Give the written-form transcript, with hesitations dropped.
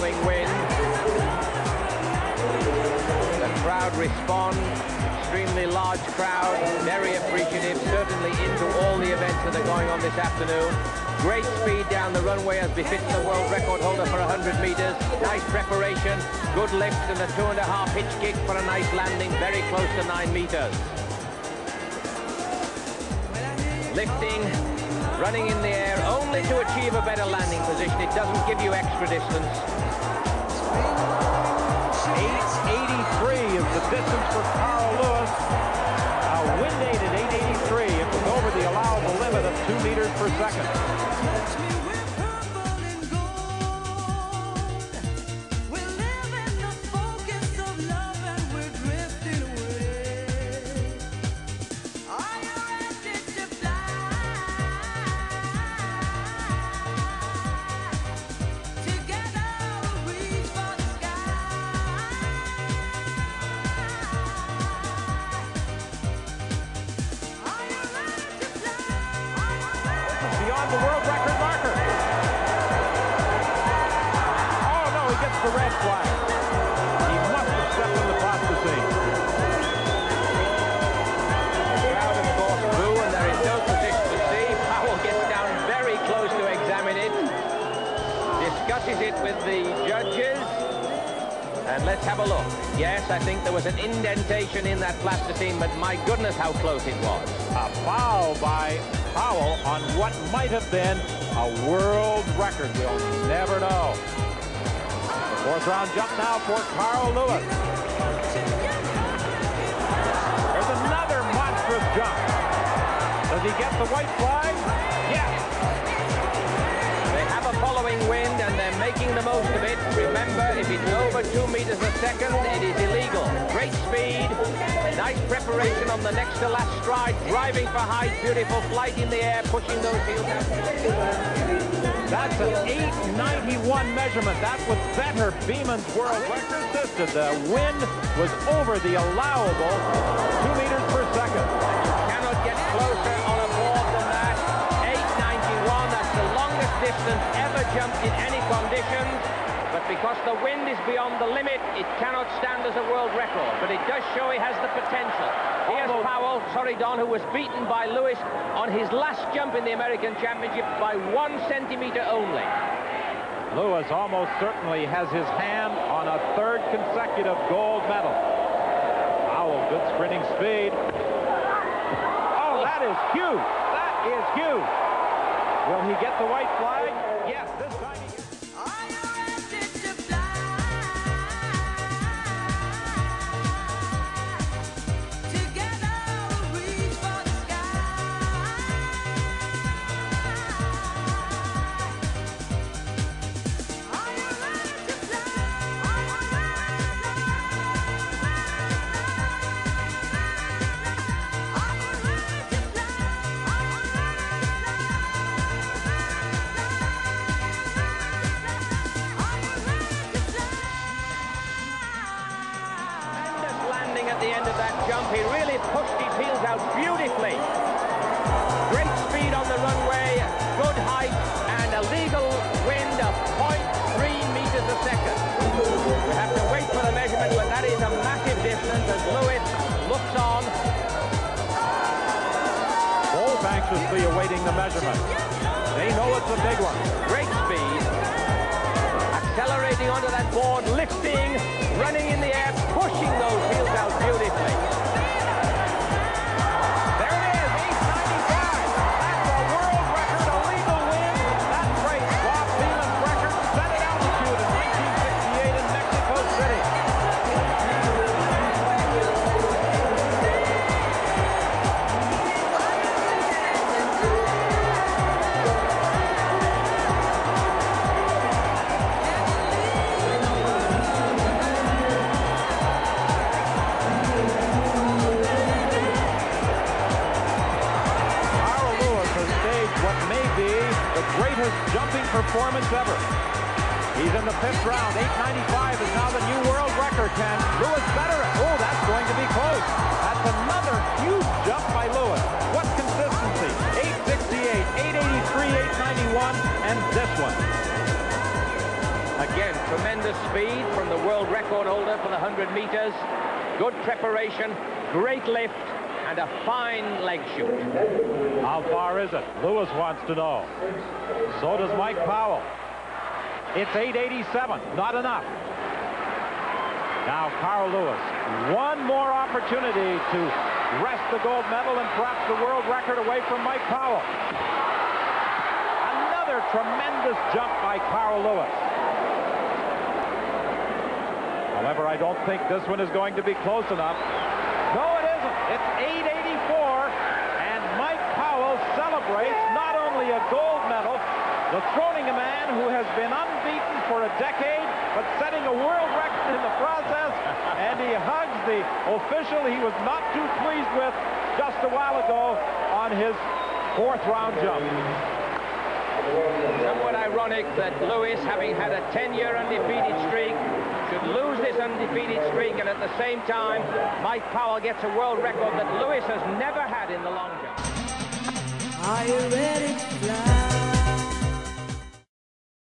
blowing wind. The crowd responds, extremely large crowd, very appreciative, certainly into all the events that are going on this afternoon. Great speed down the runway as befits the world record holder for 100 meters. Nice preparation, good lift, and a 2.5 pitch kick for a nice landing, very close to 9 meters. Lifting, running in the air, only to achieve a better landing position. It doesn't give you extra distance. 883 is the distance for Carl Lewis. Wind aid at 883. It was over the allowable limit of 2 meters per second. Beyond the world record marker. Oh no, he gets the red flag. He must have stepped on the plasticine. The crowd, of course, boo, and they're in no position to see. Powell gets down very close to examine it, discusses it with the judges, and let's have a look. Yes, I think there was an indentation in that plasticine, but my goodness, how close it was. A foul by Powell on what might have been a world record. We'll never know. The fourth round jump now for Carl Lewis. There's another monstrous jump. Does he get the white flag? Yes. They have a following wind and they're making the most of it. Remember, if it's over 2 meters a second, it is illegal. Great speed, nice preparation on the next to last stride, driving for height, beautiful flight in the air, pushing those heels out. That's an 891 measurement. That was better. Beeman's world record existed. The wind was over the allowable 2 meters per second. You cannot get closer on a board than that. 891, that's the longest distance ever jumped in any conditions. But because the wind is beyond the limit, it cannot stand as a world record. But it does show he has the potential. Here's Powell, sorry Don, who was beaten by Lewis on his last jump in the American Championship by 1 centimeter only. Lewis almost certainly has his hand on a third consecutive gold medal. Powell, good sprinting speed. Oh, that is huge. That is huge. Will he get the white flag? Yes, this time he gets. At the end of that jump, he really pushed his heels out beautifully. Great speed on the runway, good height, and a legal wind of 0.3 meters a second. We have to wait for the measurement, but that is a massive distance as Lewis looks on. Both anxiously awaiting the measurement. They know it's a big one. Great speed. Accelerating onto that board, lifting, running in the air, pushing those heels out beautifully. There it is, 895. That's a world record, a legal win. That breaks Bob Beeman's record, set at altitude in 1968 in Mexico City. Greatest jumping performance ever. He's in the 5th round. 895 is now the new world record. Can Lewis better it? Oh, that's going to be close. That's another huge jump by Lewis. What consistency? 868, 883, 891, and this one. Again, tremendous. speed from the world record holder for the 100 meters. Good preparation, great lift, and a fine leg shoot. How far is it? Lewis wants to know. So does Mike Powell. It's 8:87, not enough. Now Carl Lewis, one more opportunity to wrest the gold medal and perhaps the world record away from Mike Powell. Another tremendous jump by Carl Lewis. However, I don't think this one is going to be close enough. No, it isn't. It's 8:84, and Mike Powell celebrates not only a gold medal, dethroning a man who has been unbeaten for a decade, but setting a world record in the process, and he hugs the official he was not too pleased with just a while ago on his fourth-round jump. Somewhat ironic that Lewis, having had a 10-year undefeated streak, should lose this undefeated streak, and at the same time, Mike Powell gets a world record that Lewis has never had in the long jump. Are you ready to fly?